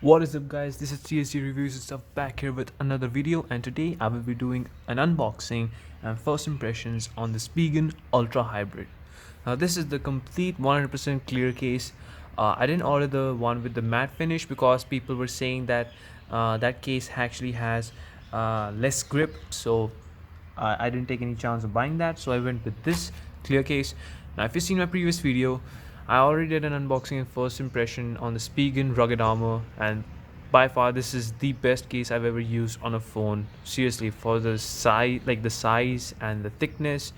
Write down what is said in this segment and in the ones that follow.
What is up guys, this is TSG Reviews and stuff back here with another video, and today I will be doing an unboxing and first impressions on the Spigen Ultra Hybrid. Now this is the complete 100% clear case. I didn't order the one with the matte finish because people were saying that that case actually has less grip, so I didn't take any chance of buying that, so I went with this clear case. Now if you've seen my previous video, I already did an unboxing and first impression on the Spigen rugged armor, and by far this is the best case I've ever used on a phone. Seriously, for the size, like the size and the thickness,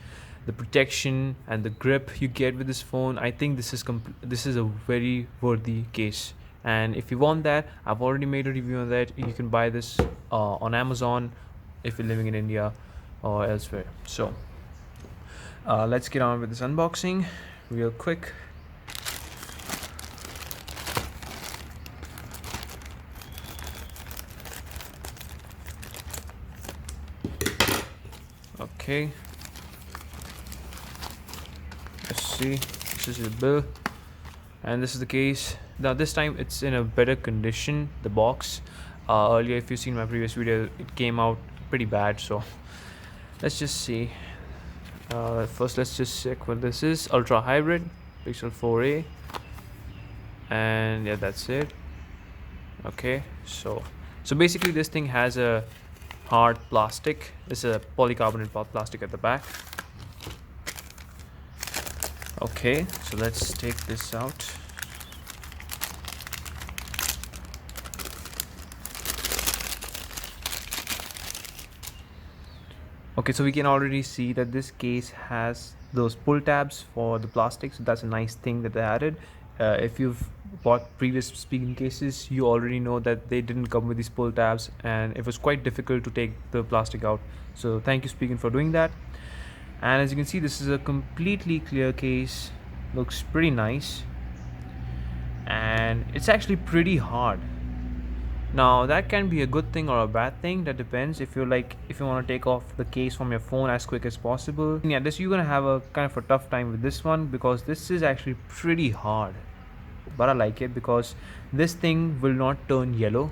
the protection and the grip you get with this phone, I think this is a very worthy case. And if you want that, I've already made a review on that. You can buy this on Amazon if you're living in India or elsewhere. So let's get on with this unboxing real quick. Okay, let's see. This is the bill and this is the case. Now this time it's in a better condition, the box. Earlier, if you've seen my previous video, it came out pretty bad, so let's just see. First let's just check what this is. Ultra Hybrid Pixel 4a, and yeah, that's it. Okay, so basically this thing has a hard plastic. It's a polycarbonate plastic at the back. Okay, so let's take this out. Okay, so we can already see that this case has those pull tabs for the plastic, so that's a nice thing that they added. If you've bought previous Spigen cases, you already know that they didn't come with these pull tabs and it was quite difficult to take the plastic out. So thank you Spigen for doing that. And as you can see, this is a completely clear case. Looks pretty nice, and it's actually pretty hard. Now that can be a good thing or a bad thing, that depends. If you want to take off the case from your phone as quick as possible, yeah, you're gonna have a kind of a tough time with this one, because this is actually pretty hard. But I like it because this thing will not turn yellow,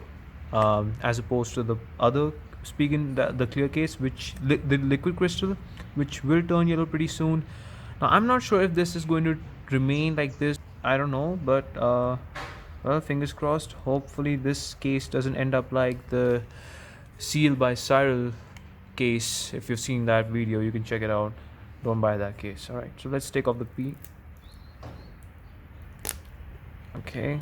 as opposed to the other Spigen, the clear case, which the liquid crystal, which will turn yellow pretty soon. Now I'm not sure if this is going to remain like this, I don't know, but well, fingers crossed. Hopefully this case doesn't end up like the Seal by Cyril case. If you've seen that video, you can check it out. Don't buy that case. Alright, so let's take off the P. Okay.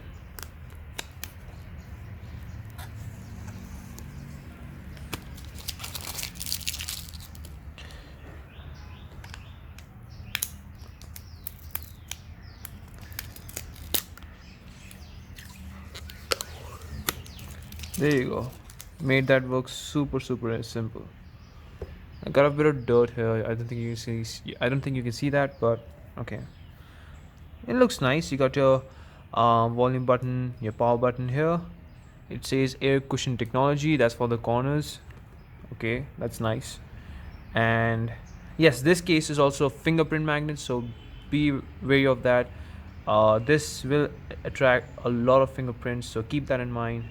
There you go. Made that work super simple. I got a bit of dirt here. I don't think you can see that, but okay. It looks nice. You got your volume button, your power button here. It says air cushion technology. That's for the corners. Okay, that's nice. And yes, this case is also a fingerprint magnet, so be wary of that. This will attract a lot of fingerprints, so keep that in mind.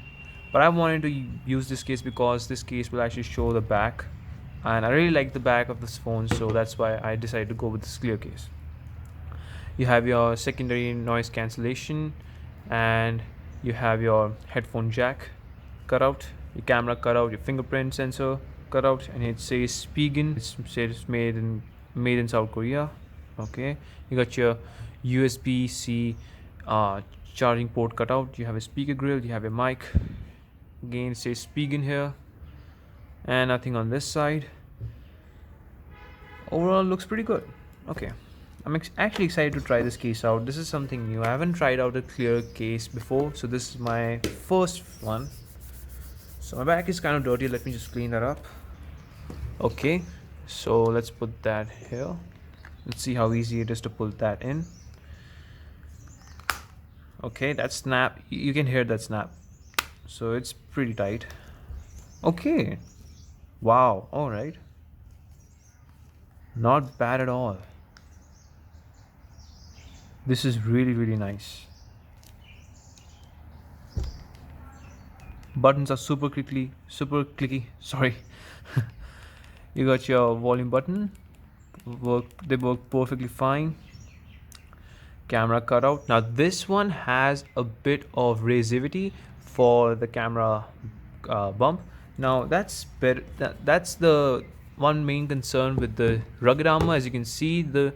But I wanted to use this case because this case will actually show the back, and I really like the back of this phone, so that's why I decided to go with this clear case. You have your secondary noise cancellation, and you have your headphone jack cutout, your camera cutout, your fingerprint sensor cutout, and it says Spigen. It says made in South Korea. Okay, you got your USB-C charging port cutout. You have a speaker grill. You have a mic. Again, it says Spigen here, and nothing on this side. Overall, looks pretty good. Okay, I'm actually excited to try this case out. This is something new. I haven't tried out a clear case before, so this is my first one. So my back is kind of dirty. Let me just clean that up. Okay, so let's put that here. Let's see how easy it is to pull that in. Okay, that snap, you can hear that snap, so it's pretty tight. Okay, wow, all right, not bad at all. This is really nice. Buttons are super clicky. Sorry. You got your volume button. They work perfectly fine. Camera cutout. Now this one has a bit of razivity for the camera bump. Now that's better. That's the one main concern with the rugged armor. As you can see, there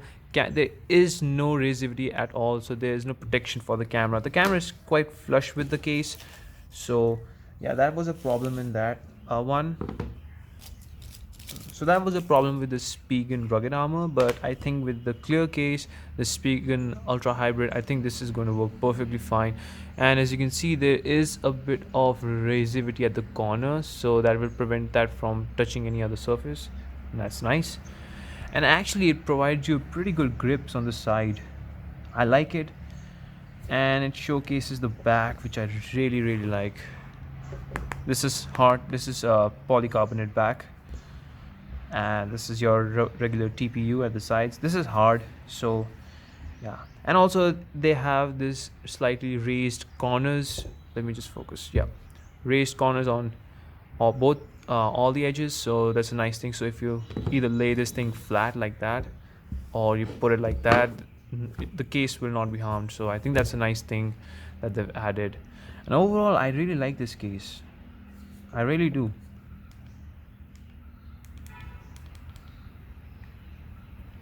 is no razivity at all, so there is no protection for the camera. The camera is quite flush with the case, so yeah, that was a problem in that one. So that was a problem with the Spigen rugged armor, but I think with the clear case, the Spigen Ultra Hybrid, I think this is going to work perfectly fine. And as you can see, there is a bit of razivity at the corner, so that will prevent that from touching any other surface. And that's nice. And actually, it provides you pretty good grips on the side. I like it. And it showcases the back, which I really like. This is hard. This is a polycarbonate back. And this is your regular TPU at the sides. This is hard, so yeah. And also they have this slightly raised corners. Let me just focus. Yeah, raised corners on both all the edges, so that's a nice thing. So if you either lay this thing flat like that or you put it like that, the case will not be harmed. So I think that's a nice thing that they've added. And overall, I really like this case. I really do.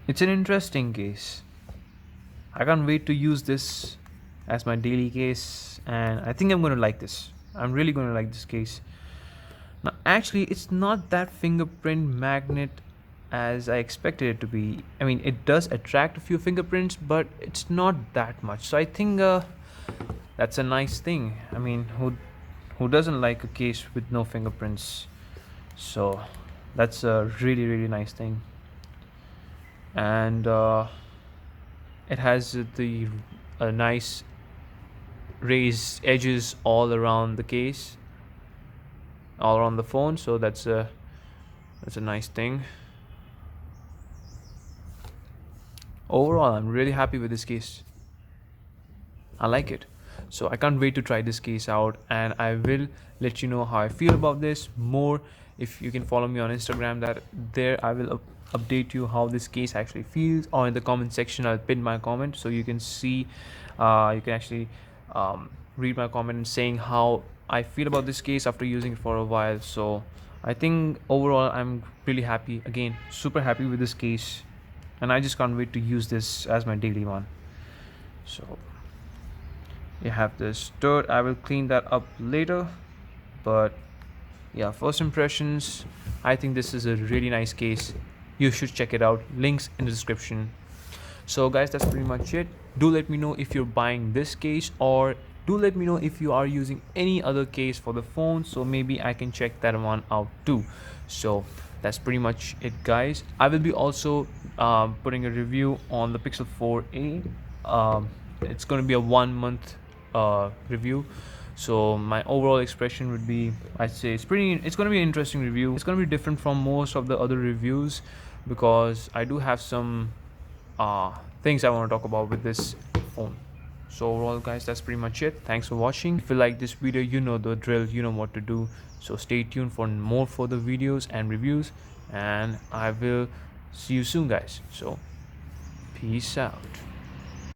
It's an interesting case. I can't wait to use this as my daily case, and I think I'm going to like this. I'm really going to like this case. Now, actually, it's not that fingerprint magnet as I expected it to be. I mean, it does attract a few fingerprints, but it's not that much. So I think that's a nice thing. I mean, who doesn't like a case with no fingerprints? So that's a really nice thing. And it has the nice raised edges all around the case, all around the phone, so that's a nice thing. Overall, I'm really happy with this case. I like it, so I can't wait to try this case out, and I will let you know how I feel about this more. If you can follow me on Instagram, that there I will update you how this case actually feels, or in the comment section I'll pin my comment so you can see, you can actually read my comment and saying how I feel about this case after using it for a while. So I think overall I'm really happy, again super happy with this case, and I just can't wait to use this as my daily one. So you have this dirt, I will clean that up later, but yeah, first impressions, I think this is a really nice case. You should check it out, links in the description. So guys, that's pretty much it. Do let me know if you're buying this case, or do let me know if you are using any other case for the phone, so maybe I can check that one out too. So that's pretty much it, guys. I will be also putting a review on the Pixel 4a. It's going to be a 1 month review. So my overall expression would be, I'd say it's going to be an interesting review. It's going to be different from most of the other reviews because I do have some things I want to talk about with this phone. So overall, guys, that's pretty much it. Thanks for watching. If you like this video, you know the drill, you know what to do. So stay tuned for more further videos and reviews, and I will see you soon, guys. So peace out.